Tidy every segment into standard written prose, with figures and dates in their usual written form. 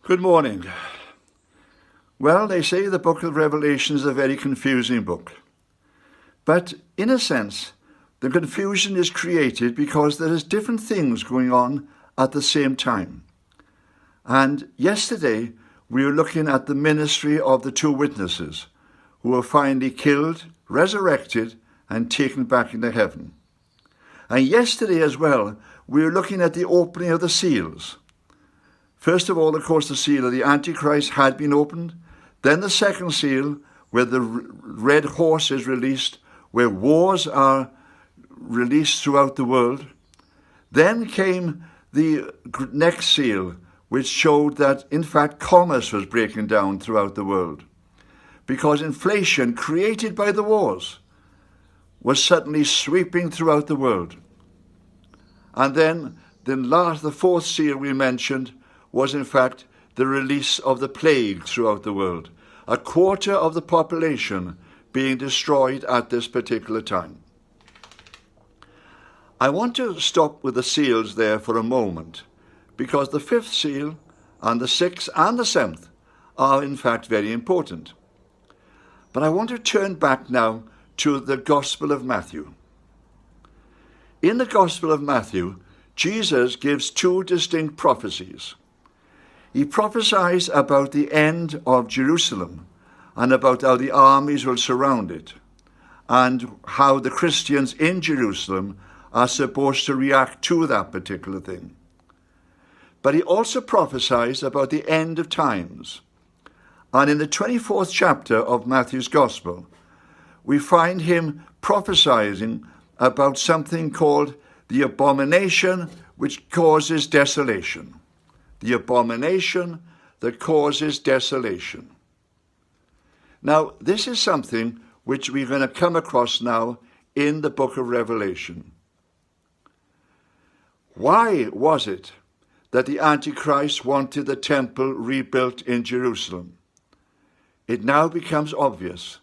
Good morning. Well, they say the book of Revelation is a very confusing book. But in a sense, the confusion is created because there is different things going on at the same time. And yesterday, we were looking at the ministry of the two witnesses who were finally killed, resurrected, and taken back into heaven. And yesterday as well, we were looking at the opening of the seals. First of all, of course, the seal of the Antichrist had been opened. Then the second seal, where the red horse is released, where wars are released throughout the world. Then came the next seal, which showed that, in fact, commerce was breaking down throughout the world. Because inflation created by the wars was suddenly sweeping throughout the world. And then the fourth seal we mentioned was in fact the release of the plague throughout the world. A quarter of the population being destroyed at this particular time. I want to stop with the seals there for a moment, because the fifth seal and the sixth and the seventh are in fact very important. But I want to turn back now to the Gospel of Matthew. In the Gospel of Matthew, Jesus gives two distinct prophecies. He prophesies about the end of Jerusalem and about how the armies will surround it and how the Christians in Jerusalem are supposed to react to that particular thing. But he also prophesies about the end of times. And in the 24th chapter of Matthew's Gospel, we find him prophesying about something called the abomination which causes desolation. The abomination that causes desolation. Now, this is something which we're going to come across now in the book of Revelation. Why was it that the Antichrist wanted the temple rebuilt in Jerusalem? It now becomes obvious.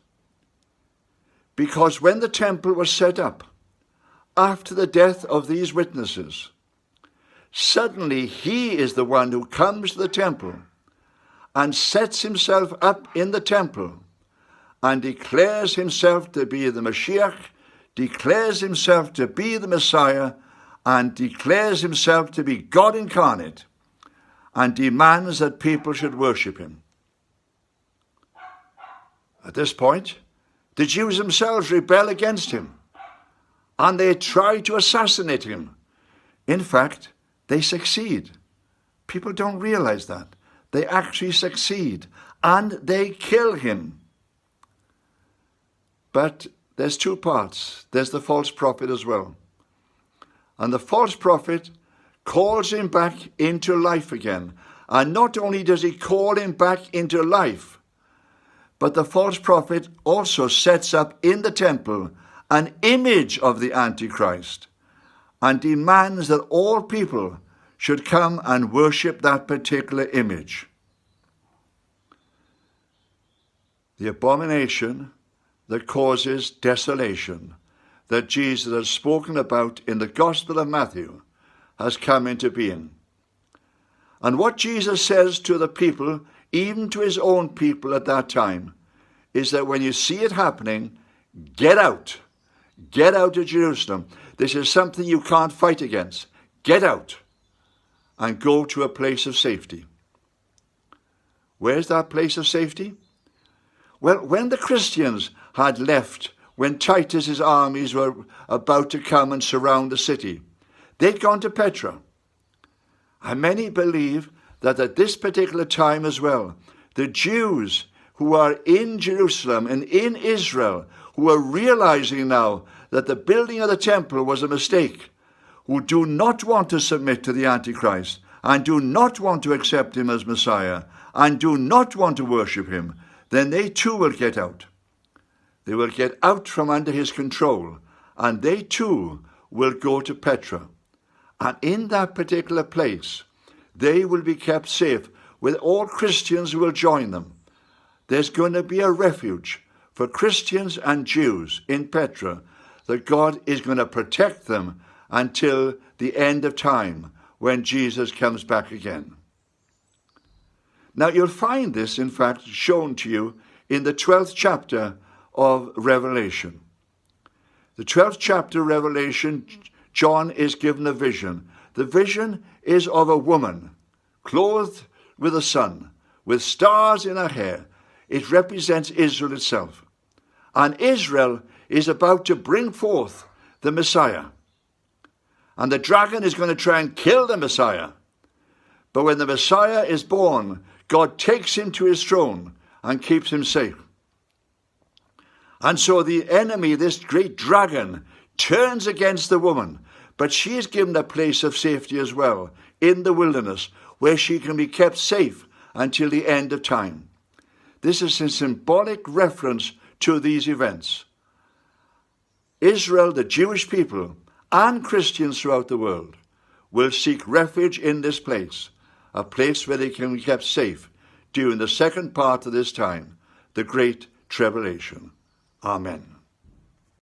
Because when the temple was set up, after the death of these witnesses, suddenly he is the one who comes to the temple and sets himself up in the temple and declares himself to be the Mashiach, declares himself to be the Messiah, and declares himself to be God incarnate, and demands that people should worship him. At this point, the Jews themselves rebel against him, and they try to assassinate him. In fact, they succeed. People don't realize that. They actually succeed, and they kill him. But there's two parts. There's the false prophet as well. And the false prophet calls him back into life again. And not only does he call him back into life, but the false prophet also sets up in the temple an image of the Antichrist and demands that all people should come and worship that particular image. The abomination that causes desolation that Jesus has spoken about in the Gospel of Matthew has come into being. And what Jesus says to the people, even to his own people at that time, is that when you see it happening, get out. Get out of Jerusalem. This is something you can't fight against. Get out and go to a place of safety. Where's that place of safety? Well, when the Christians had left, when Titus's armies were about to come and surround the city, they'd gone to Petra. And many believe that at this particular time as well, the Jews who are in Jerusalem and in Israel, who are realizing now that the building of the temple was a mistake, who do not want to submit to the Antichrist and do not want to accept him as Messiah and do not want to worship him, then they too will get out. They will get out from under his control, and they too will go to Petra. And in that particular place, they will be kept safe with all Christians who will join them. There's going to be a refuge for Christians and Jews in Petra, that God is going to protect them until the end of time when Jesus comes back again. Now you'll find this, in fact, shown to you in the 12th chapter of Revelation. The 12th chapter of Revelation, John is given a vision. The vision is of a woman clothed with the sun, with stars in her hair. It represents Israel itself. And Israel is about to bring forth the Messiah. And the dragon is going to try and kill the Messiah. But when the Messiah is born, God takes him to his throne and keeps him safe. And so the enemy, this great dragon, turns against the woman, but she is given a place of safety as well, in the wilderness, where she can be kept safe until the end of time. This is a symbolic reference to these events. Israel, the Jewish people, and Christians throughout the world will seek refuge in this place, a place where they can be kept safe during the second part of this time, the Great Tribulation. Amen.